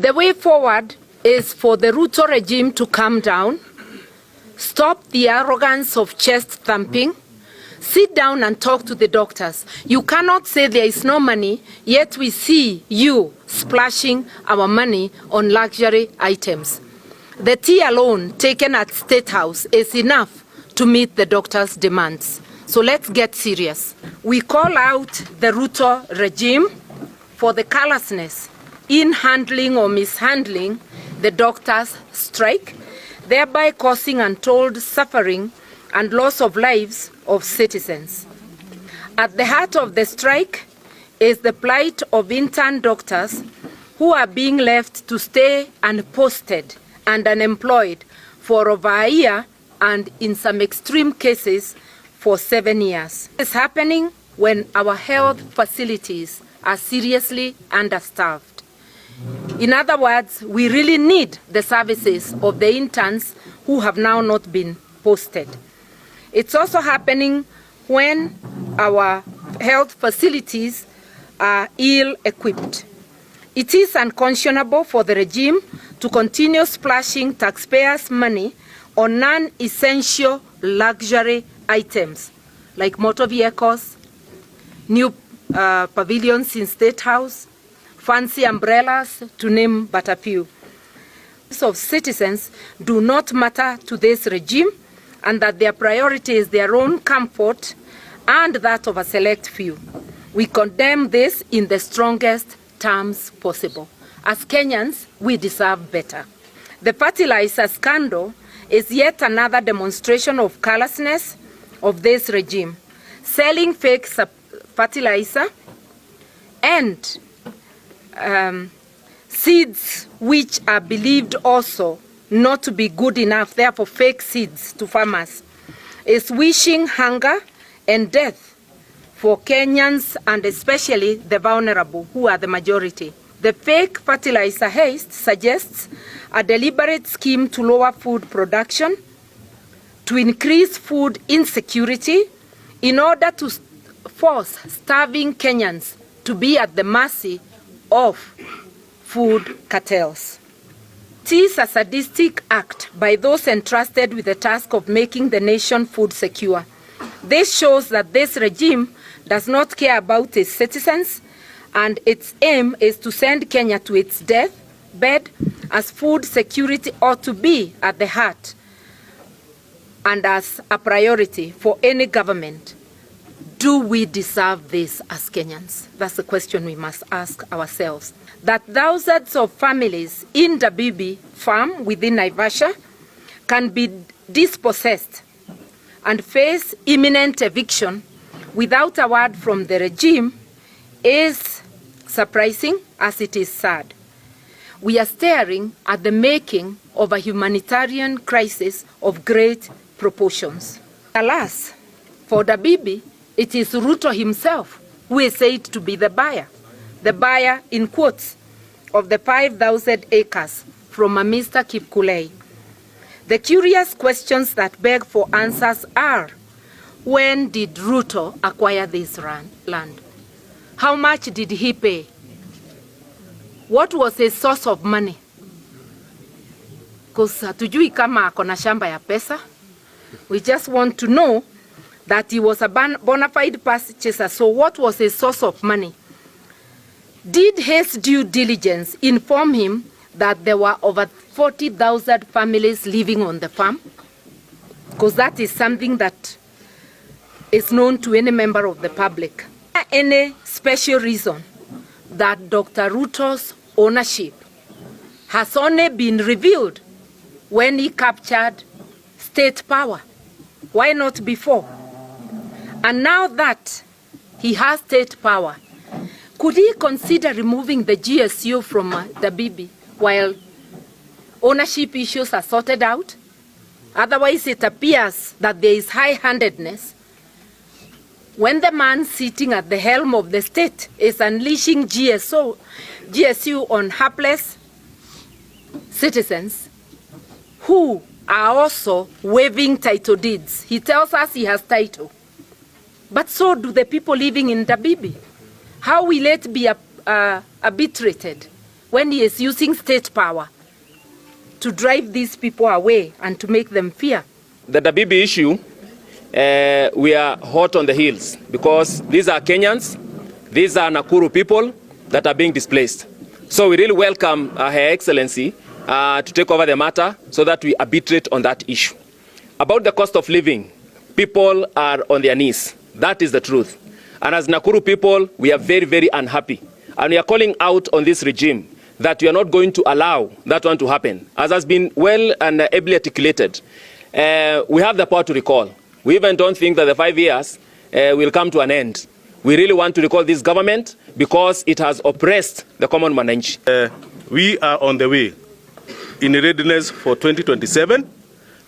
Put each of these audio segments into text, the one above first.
The way forward is for the Ruto regime to calm down, stop the arrogance of chest thumping, sit down and talk to the doctors. You cannot say there is no money, yet we see you splashing our money on luxury items. The tea alone taken at State House is enough to meet the doctors' demands. So let's get serious. We call out the Ruto regime for the callousness in handling or mishandling the doctors' strike, thereby causing untold suffering and loss of lives of citizens. At the heart of the strike is the plight of intern doctors who are being left to stay unposted and unemployed for over a year and in some extreme cases for 7 years. It's happening when our health facilities are seriously understaffed. In other words, we really need the services of the interns who have now not been posted. It's also happening when our health facilities are ill-equipped. It is unconscionable for the regime to continue splashing taxpayers' money on non-essential luxury items like motor vehicles, new pavilions in State House, fancy umbrellas, to name but a few. Of citizens do not matter to this regime, and that their priority is their own comfort and that of a select few. We condemn this in the strongest terms possible. As Kenyans, we deserve better. The fertilizer scandal is yet another demonstration of callousness of this regime, selling fake fertilizer and seeds which are believed also not to be good enough, therefore fake seeds to farmers, is wishing hunger and death for Kenyans and especially the vulnerable, who are the majority. The fake fertilizer haste suggests a deliberate scheme to lower food production, to increase food insecurity, in order to force starving Kenyans to be at the mercy of food cartels. It is a sadistic act by those entrusted with the task of making the nation food secure. This shows that this regime does not care about its citizens, and its aim is to send Kenya to its deathbed, as food security ought to be at the heart and as a priority for any government. Do we deserve this as Kenyans? That's the question we must ask ourselves. That thousands of families in Dabibi farm within Naivasha can be dispossessed and face imminent eviction without a word from the regime is surprising, as it is sad. We are staring at the making of a humanitarian crisis of great proportions. Alas, for Dabibi, it is Ruto himself who is said to be the buyer in quotes, of the 5,000 acres from a Mr. Kipkulei. The curious questions that beg for answers are: when did Ruto acquire this land? How much did he pay? What was his source of money? Because hatujui kama ako na shamba ya pesa. We just want to know that he was a bona fide purchaser. So what was his source of money? Did his due diligence inform him that there were over 40,000 families living on the farm? Because that is something that is known to any member of the public. Any special reason that Dr. Ruto's ownership has only been revealed when he captured state power? Why not before? And now that he has state power, could he consider removing the GSU from Dabibi while ownership issues are sorted out? Otherwise, it appears that there is high-handedness when the man sitting at the helm of the state is unleashing GSU on hapless citizens who are also waiving title deeds. He tells us he has title, but so do the people living in Dabibi. How will it be arbitrated when he is using state power to drive these people away and to make them fear. The Dabibi issue, we are hot on the heels because these are Kenyans, these are Nakuru people that are being displaced. So we really welcome Her Excellency to take over the matter so that we arbitrate on that issue. About the cost of living, people are on their knees. That is the truth. And as Nakuru people, we are very, very unhappy. And we are calling out on this regime that we are not going to allow that one to happen. As has been well and ably articulated, we have the power to recall. We even don't think that the 5 years will come to an end. We really want to recall this government because it has oppressed the common mananchi. We are on the way in readiness for 2027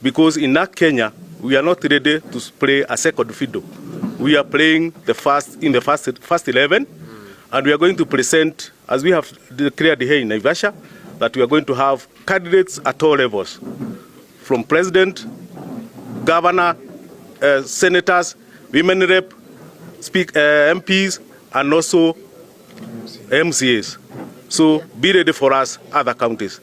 because in Kenya, we are not ready to play a second fiddle. We are playing in the first 11, and we are going to present, as we have declared here in Naivasha, that we are going to have candidates at all levels, from president, governor, senators, women rep, MPs, and also MCAs. So be ready for us, other counties.